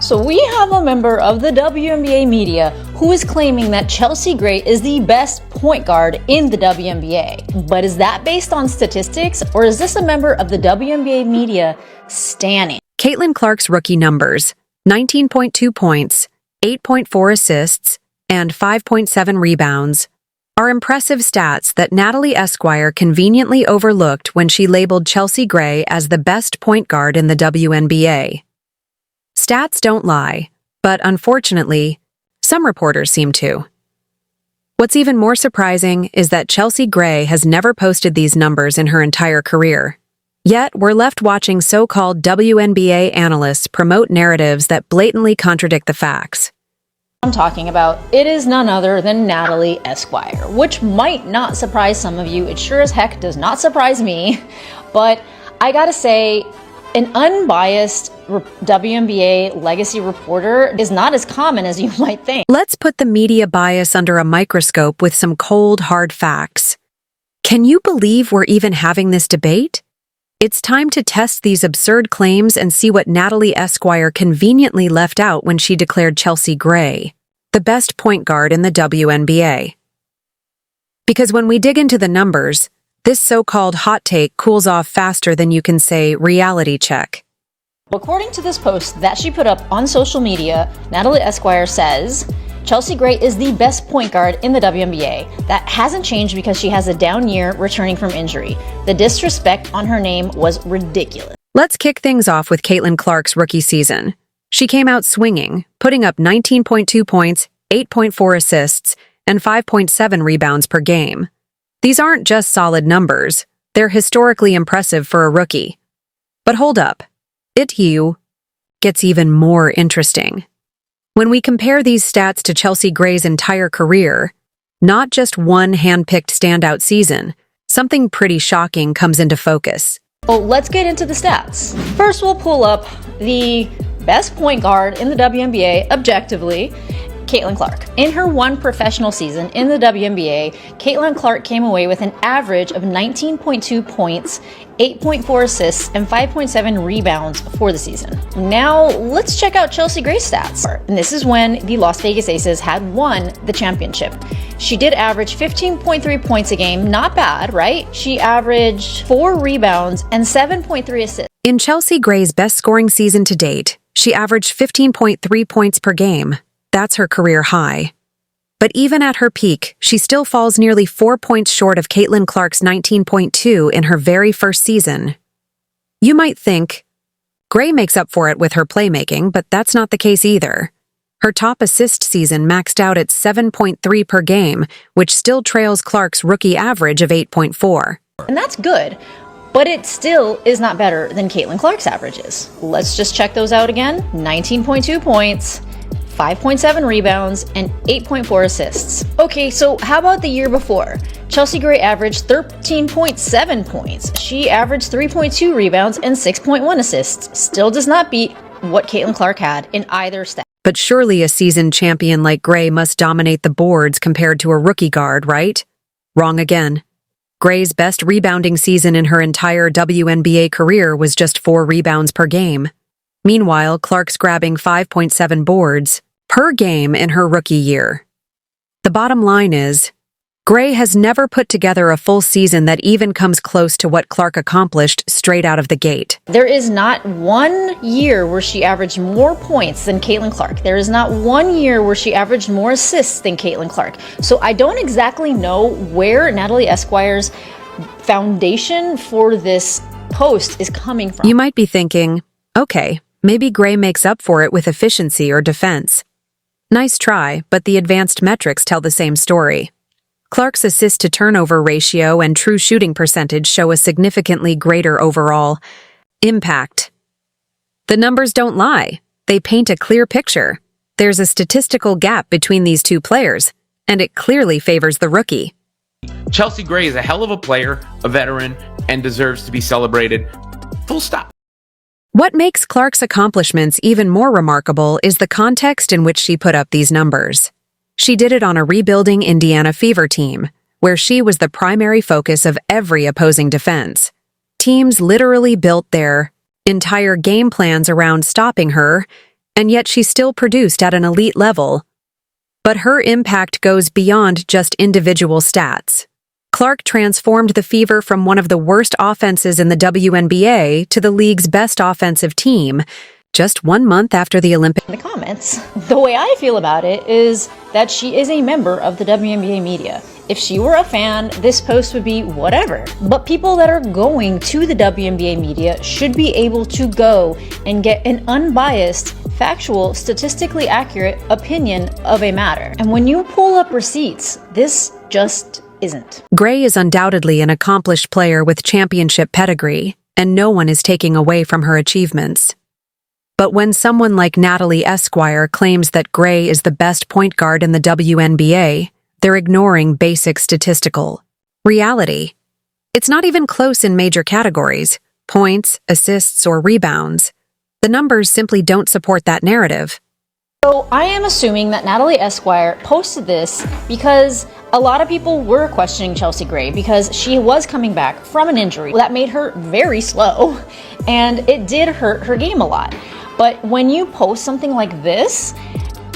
So we have a member of the WNBA media who is claiming that Chelsea Gray is the best point guard in the WNBA. But is that based on statistics, or is this a member of the WNBA media standing? Caitlin Clark's rookie numbers, 19.2 points, 8.4 assists, and 5.7 rebounds, are impressive stats that Natalie Esquire conveniently overlooked when she labeled Chelsea Gray as the best point guard in the WNBA. Stats don't lie, but unfortunately, some reporters seem to. What's even more surprising is that Chelsea Gray has never posted these numbers in her entire career. Yet, we're left watching so-called WNBA analysts promote narratives that blatantly contradict the facts. I'm talking about, it is none other than Natalie Esquire, which might not surprise some of you. It sure as heck does not surprise me. But I gotta say, an unbiased WNBA legacy reporter is not as common as you might think. Let's put the media bias under a microscope with some cold, hard facts. Can you believe we're even having this debate? It's time to test these absurd claims and see what Natalie Esquire conveniently left out when she declared Chelsea Gray the best point guard in the WNBA. Because when we dig into the numbers, this so-called hot take cools off faster than you can say reality check. According to this post that she put up on social media, Natalie Esquire says, Chelsea Gray is the best point guard in the WNBA. That hasn't changed because she has a down year returning from injury. The disrespect on her name was ridiculous. Let's kick things off with Caitlin Clark's rookie season. She came out swinging, putting up 19.2 points, 8.4 assists, and 5.7 rebounds per game. These aren't just solid numbers, they're historically impressive for a rookie. But hold up, it gets even more interesting. When we compare these stats to Chelsea Gray's entire career, not just one hand-picked standout season, something pretty shocking comes into focus. Well, let's get into the stats. First, we'll pull up the best point guard in the WNBA objectively, Caitlin Clark. In her one professional season in the WNBA, Caitlin Clark came away with an average of 19.2 points, 8.4 assists, and 5.7 rebounds for the season. Now, let's check out Chelsea Gray's stats. And this is when the Las Vegas Aces had won the championship. She did average 15.3 points a game, not bad, right? She averaged 4 rebounds and 7.3 assists. In Chelsea Gray's best scoring season to date, she averaged 15.3 points per game. That's her career high. But even at her peak, she still falls nearly 4 points short of Caitlin Clark's 19.2 in her very first season. You might think, Gray makes up for it with her playmaking, but that's not the case either. Her top assist season maxed out at 7.3 per game, which still trails Clark's rookie average of 8.4. And that's good, but it still is not better than Caitlin Clark's averages. Let's just check those out again. 19.2 points, 5.7 rebounds, and 8.4 assists. Okay, so how about the year before? Chelsea Gray averaged 13.7 points. She averaged 3.2 rebounds and 6.1 assists. Still does not beat what Caitlin Clark had in either stat. But surely a seasoned champion like Gray must dominate the boards compared to a rookie guard, right? Wrong again. Gray's best rebounding season in her entire WNBA career was just 4 rebounds per game. Meanwhile, Clark's grabbing 5.7 boards per game in her rookie year. The bottom line is, Gray has never put together a full season that even comes close to what Clark accomplished straight out of the gate. There is not one year where she averaged more points than Caitlin Clark. There is not one year where she averaged more assists than Caitlin Clark. So I don't exactly know where Natalie Esquire's foundation for this post is coming from. You might be thinking, okay, maybe Gray makes up for it with efficiency or defense. Nice try, but the advanced metrics tell the same story. Clark's assist-to-turnover ratio and true shooting percentage show a significantly greater overall impact. The numbers don't lie. They paint a clear picture. There's a statistical gap between these two players, and it clearly favors the rookie. Chelsea Gray is a hell of a player, a veteran, and deserves to be celebrated. Full stop. What makes Clark's accomplishments even more remarkable is the context in which she put up these numbers. She did it on a rebuilding Indiana Fever team, where she was the primary focus of every opposing defense. Teams literally built their entire game plans around stopping her, and yet she still produced at an elite level. But her impact goes beyond just individual stats. Clark transformed the Fever from one of the worst offenses in the WNBA to the league's best offensive team, just 1 month after the Olympics. In the comments, the way I feel about it is that she is a member of the WNBA media. If she were a fan, this post would be whatever. But people that are going to the WNBA media should be able to go and get an unbiased, factual, statistically accurate opinion of a matter. And when you pull up receipts, this just isn't. Gray is undoubtedly an accomplished player with championship pedigree, and no one is taking away from her achievements. But when someone like Natalie Esquire claims that Gray is the best point guard in the WNBA, they're ignoring basic statistical reality. It's not even close in major categories, points, assists, or rebounds. The numbers simply don't support that narrative. So I am assuming that Natalie Esquire posted this because a lot of people were questioning Chelsea Gray because she was coming back from an injury that made her very slow, and it did hurt her game a lot. But when you post something like this,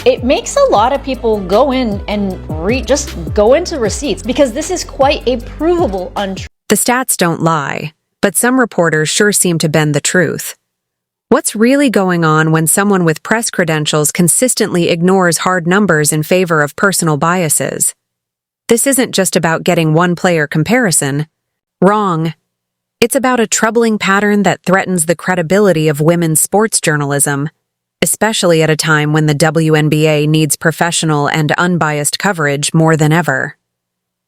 it makes a lot of people go in and just go into receipts because this is quite a provable untruth. The stats don't lie, but some reporters sure seem to bend the truth. What's really going on when someone with press credentials consistently ignores hard numbers in favor of personal biases? This isn't just about getting one player comparison. Wrong. It's about a troubling pattern that threatens the credibility of women's sports journalism, especially at a time when the WNBA needs professional and unbiased coverage more than ever.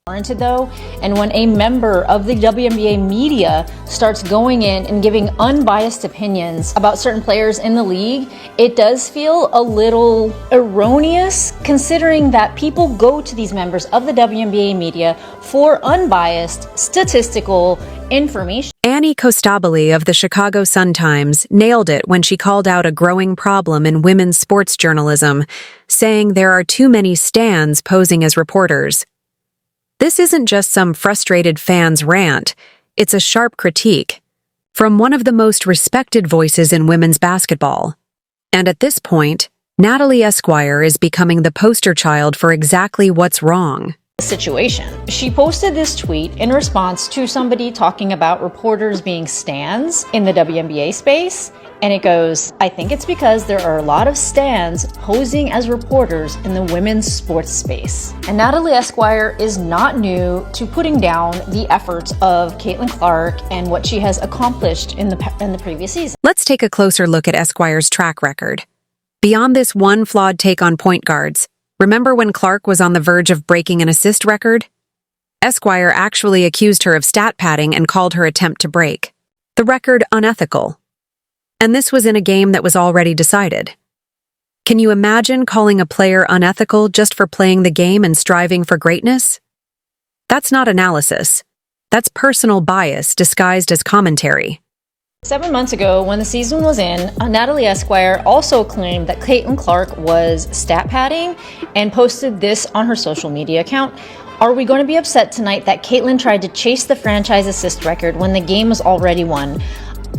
Though, and when a member of the WNBA media starts going in and giving unbiased opinions about certain players in the league, it does feel a little erroneous considering that people go to these members of the WNBA media for unbiased statistical information. Annie Costabile of the Chicago Sun-Times nailed it when she called out a growing problem in women's sports journalism, saying there are too many stans posing as reporters. This isn't just some frustrated fan's rant, it's a sharp critique from one of the most respected voices in women's basketball. And at this point, Natalie Esquire is becoming the poster child for exactly what's wrong. Situation. She posted this tweet in response to somebody talking about reporters being stans in the WNBA space, and it goes, I think it's because there are a lot of stans posing as reporters in the women's sports space. And Natalie Esquire is not new to putting down the efforts of Caitlin Clark and what she has accomplished in the previous season. Let's take a closer look at Esquire's track record. Beyond this one flawed take on point guards, remember when Clark was on the verge of breaking an assist record? Esquire actually accused her of stat padding and called her attempt to break the record unethical. And this was in a game that was already decided. Can you imagine calling a player unethical just for playing the game and striving for greatness? That's not analysis. That's personal bias disguised as commentary. 7 months ago, when the season was in, Natalie Esquire also claimed that Caitlin Clark was stat padding and posted this on her social media account. Are we going to be upset tonight that Caitlin tried to chase the franchise assist record when the game was already won?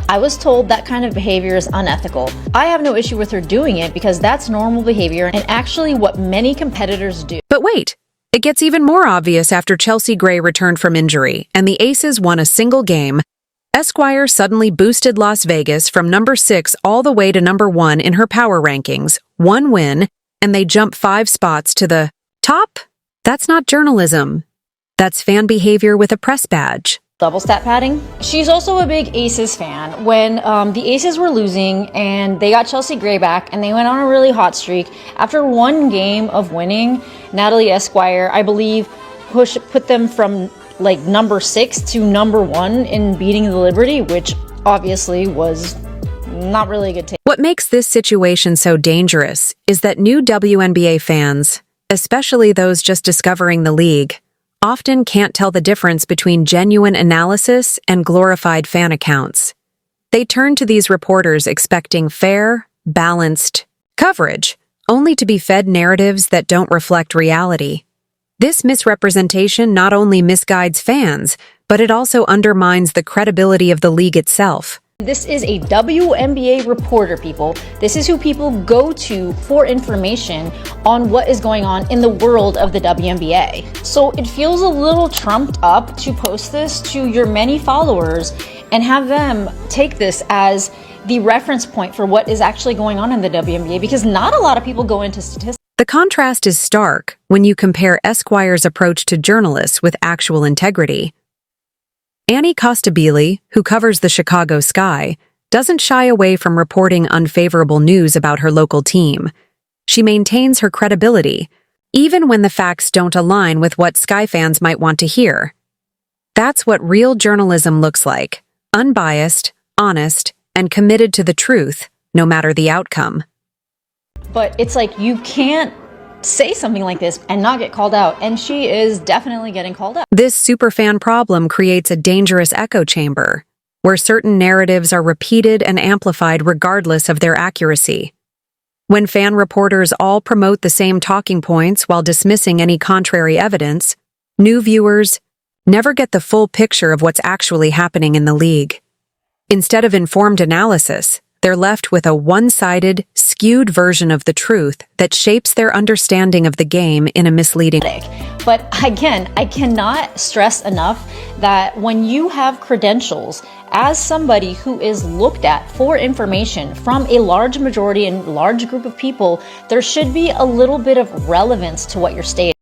I was told that kind of behavior is unethical. I have no issue with her doing it because that's normal behavior and actually what many competitors do. But wait, it gets even more obvious after Chelsea Gray returned from injury and the Aces won a single game. Esquire suddenly boosted Las Vegas from number 6 all the way to number 1 in her power rankings, 1 win, and they jump 5 spots to the top? That's not journalism. That's fan behavior with a press badge. Double stat padding. She's also a big Aces fan. When the Aces were losing and they got Chelsea Gray back and they went on a really hot streak, after one game of winning, Natalie Esquire, I believe, put them from like number 6 to number 1 in beating the Liberty, which obviously was not really a good take. What makes this situation so dangerous is that new WNBA fans, especially those just discovering the league, often can't tell the difference between genuine analysis and glorified fan accounts. They turn to these reporters expecting fair, balanced coverage, only to be fed narratives that don't reflect reality. This misrepresentation not only misguides fans, but it also undermines the credibility of the league itself. This is a WNBA reporter, people. This is who people go to for information on what is going on in the world of the WNBA. So it feels a little trumped up to post this to your many followers and have them take this as the reference point for what is actually going on in the WNBA, because not a lot of people go into statistics. The contrast is stark when you compare Esquire's approach to journalists with actual integrity. Annie Costabile, who covers the Chicago Sky, doesn't shy away from reporting unfavorable news about her local team. She maintains her credibility, even when the facts don't align with what Sky fans might want to hear. That's what real journalism looks like: unbiased, honest, and committed to the truth, no matter the outcome. But it's like, you can't say something like this and not get called out, and she is definitely getting called out. This superfan problem creates a dangerous echo chamber, where certain narratives are repeated and amplified regardless of their accuracy. When fan reporters all promote the same talking points while dismissing any contrary evidence, new viewers never get the full picture of what's actually happening in the league. Instead of informed analysis, they're left with a one-sided, skewed version of the truth that shapes their understanding of the game in a misleading way. But again, I cannot stress enough that when you have credentials as somebody who is looked at for information from a large majority and large group of people, there should be a little bit of relevance to what you're stating.